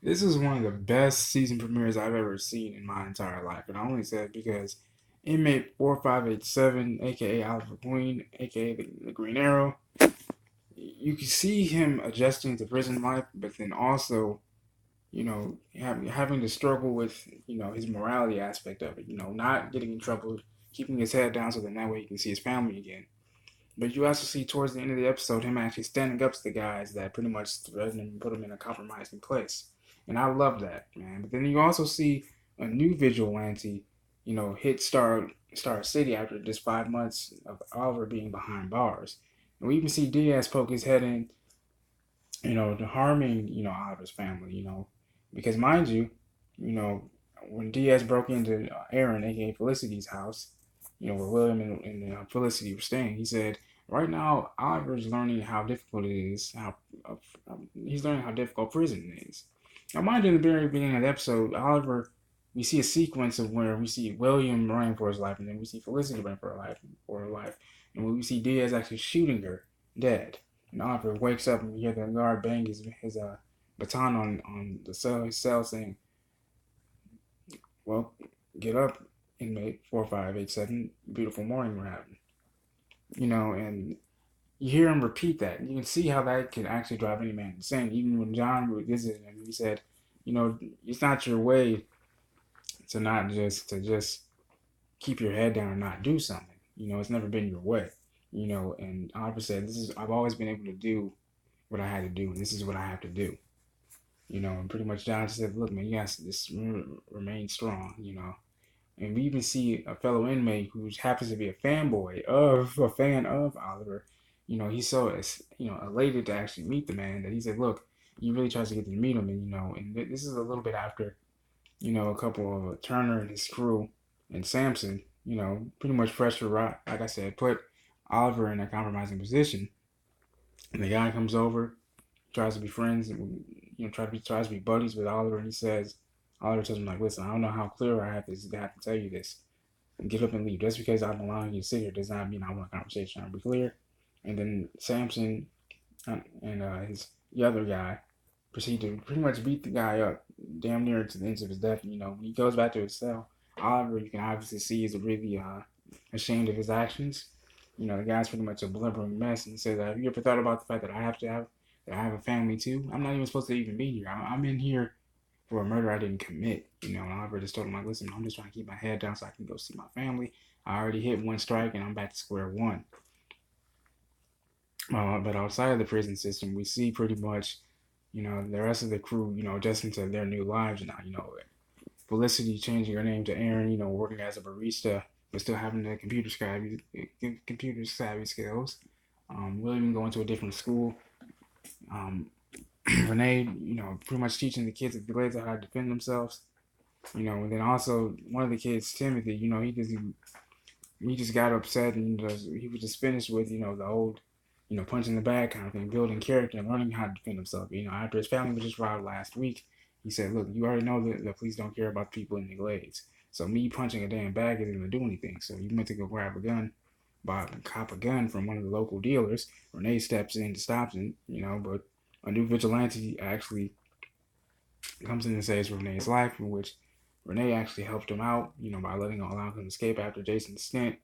This is one of the best season premieres I've ever seen in my entire life. And I only say it because Inmate 4587, aka Oliver Queen, aka the Green Arrow, you can see him adjusting to prison life, but then also, having to struggle with, his morality aspect of it, not getting in trouble, keeping his head down so that way he can see his family again. But you also see towards the end of the episode him actually standing up to the guys that pretty much threatened him and put him in a compromising place. And I love that, man. But then you also see a new vigilante, hit Star City after just 5 months of Oliver being behind bars. And we even see Diaz poke his head in, harming, Oliver's family, because mind you, you know, when Diaz broke into Aaron, aka Felicity's house, where William and Felicity were staying, he said, right now Oliver's learning how difficult it is. He's learning how difficult prison is. Now, mind you, in the very beginning of the episode, Oliver, we see a sequence of where we see William running for his life, and then we see Felicity running for her life, and we see Diaz actually shooting her dead. And Oliver wakes up and you hear the guard bang his baton on the cell, his cell, saying, "Well, get up, inmate 4587. Beautiful morning we're having." And you hear him repeat that. You can see how that can actually drive any man insane. Even when John visited him, he said, it's not your way to just keep your head down and not do something. It's never been your way. And Oliver said, I've always been able to do what I had to do, and this is what I have to do. And pretty much John said, look, man, you guys just remain strong, And we even see a fellow inmate who happens to be a fan of Oliver. He's so, elated to actually meet the man that he said, look, he really tries to get to meet him. And this is a little bit after, a couple of Turner and his crew and Samson, pretty much pressure, like I said, put Oliver in a compromising position. And the guy comes over, tries to be friends, and tries to be buddies with Oliver, and Oliver tells him like, listen, I don't know how clear I have to tell you this, and get up and leave. Just because I'm allowing you to sit here does not mean I want a conversation. I'll be clear. And then Samson and his the other guy proceed to pretty much beat the guy up, damn near to the end of his death. When he goes back to his cell, Oliver, you can obviously see, is really ashamed of his actions. The guy's pretty much a blubbering mess, and he says, "Have you ever thought about the fact that I have a family too? I'm not even supposed to even be here. I'm in here for a murder I didn't commit." And Oliver just told him like, "Listen, I'm just trying to keep my head down so I can go see my family. I already hit one strike, and I'm back to square one." But outside of the prison system, we see pretty much, the rest of the crew, adjusting to their new lives now. Felicity changing her name to Aaron, working as a barista, but still having the computer savvy skills. William going to a different school. Um, Renee, pretty much teaching the kids at the Glades how to defend themselves. And then also one of the kids, Timothy, he just got upset and he was just finished with, the old, punch in the bag kind of thing, building character and learning how to defend himself. After his family was just robbed last week, he said, "Look, you already know that the police don't care about people in the glades. So me punching a damn bag isn't gonna do anything." So he went to go grab a gun, cop a gun from one of the local dealers. Renee steps in to stop him, but a new vigilante actually comes in and saves Renee's life, in which Renee actually helped him out, by allowing him to escape after Jason Stint,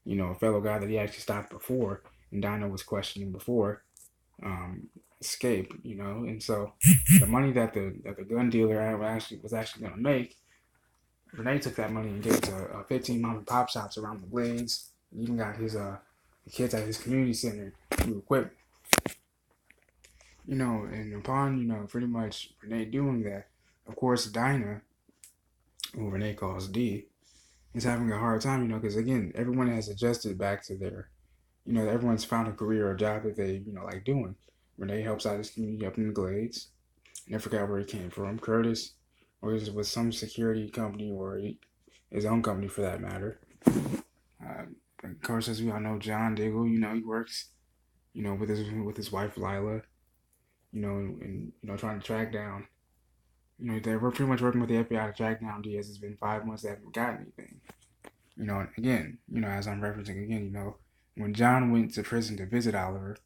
a fellow guy that he actually stopped before and Dinah was questioning before, um, escape, and so the money that the gun dealer was actually going to make, Renee took that money and gave it to 15 mom and pop shops around the Blades. He even got his the kids at his community center new equipment, and upon pretty much Renee doing that, of course Dinah, who Renee calls D, is having a hard time, because again everyone has adjusted back to their, everyone's found a career or job that they, like doing. Renee helps out his community up in the Glades. I forgot where he came from. Curtis, or is it with some security company or his own company for that matter. Of course, as we all know, John Diggle, he works, with his wife Lila, and trying to track down. They're pretty much working with the FBI to track down Diaz. It's been 5 months they haven't got anything. And again, as I'm referencing again, when John went to prison to visit Oliver,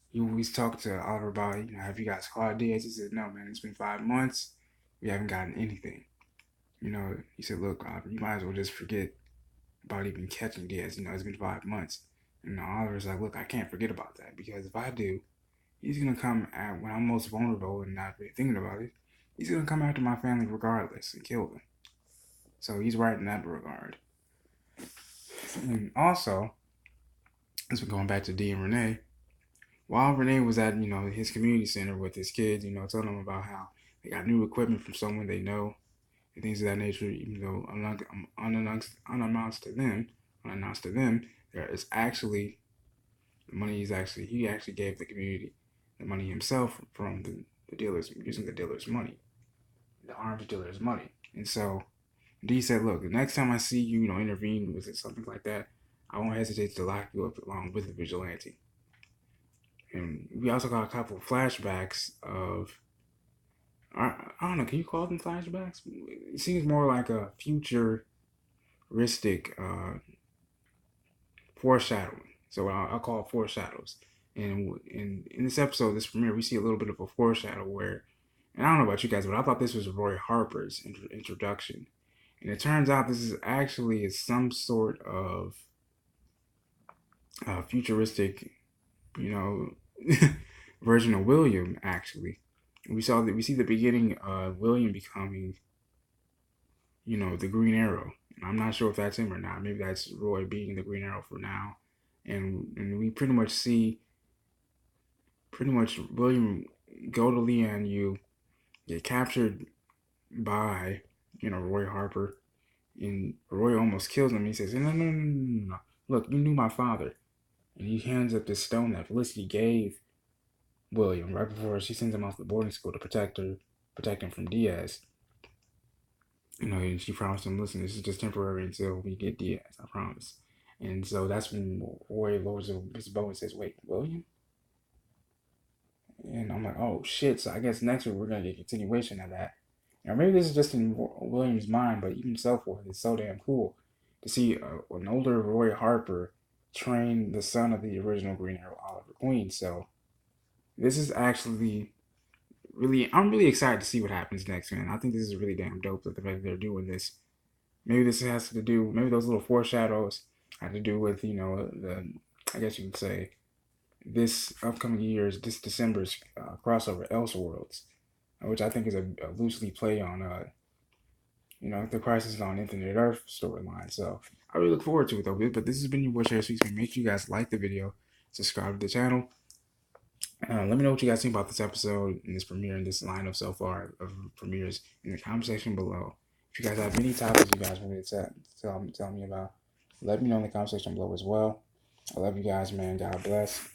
he always talked to Oliver about, have you guys caught Diaz? He said, no, man, it's been 5 months. We haven't gotten anything. You know, he said, look, you might as well just forget about even catching Diaz. You know, it's been 5 months. And Oliver's like, look, I can't forget about that because if I do, he's gonna come at when I'm most vulnerable and not really thinking about it. He's gonna come after my family regardless and kill them. So he's right in that regard. And also, as we're going back to D and Renee, while Renee was at his community center with his kids, telling them about how they got new equipment from someone they know and things of that nature, even though unannounced to them, there is actually the money he actually gave the community the money himself from the dealers using the dealer's money, the arms dealer's money. And so D said, look, the next time I see you, intervene with something like that, I won't hesitate to lock you up along with the vigilante. And we also got a couple of flashbacks of, I don't know, can you call them flashbacks? It seems more like a futuristic foreshadowing. So I'll call it foreshadows. And in this episode, this premiere, we see a little bit of a foreshadow where, and I don't know about you guys, but I thought this was Roy Harper's introduction. And it turns out this is actually some sort of futuristic, you know, version of William. Actually, we see the beginning of William becoming, the Green Arrow. I'm not sure if that's him or not. Maybe that's Roy being the Green Arrow for now. And we pretty much see William go to Lian get captured by Roy Harper, and Roy almost kills him. He says, no, no, no, no, no, no. Look, you knew my father. And he hands up this stone that Felicity gave William right before she sends him off to boarding school to protect him from Diaz. And she promised him, listen, this is just temporary until we get Diaz, I promise. And so that's when Roy lowers his bow and says, wait, William? And I'm like, oh shit, so I guess next week we're going to get a continuation of that. Maybe this is just in William's mind, but even so forth, it's so damn cool to see an older Roy Harper train the son of the original Green Arrow, Oliver Queen. So this is actually I'm really excited to see what happens next, man. I think this is really damn dope that they're doing this. Maybe this has to do, maybe those little foreshadows have to do with, I guess you could say, this this December's crossover Elseworlds, which I think is a loosely play on, the Crisis on Infinite Earth storyline. So I really look forward to it, though. But this has been your boy, Share Speaks. Make sure you guys like the video, subscribe to the channel. Let me know what you guys think about this episode and this premiere and this lineup so far of premieres in the comment section below. If you guys have any topics you guys want me to tell me about, let me know in the comment section below as well. I love you guys, man. God bless.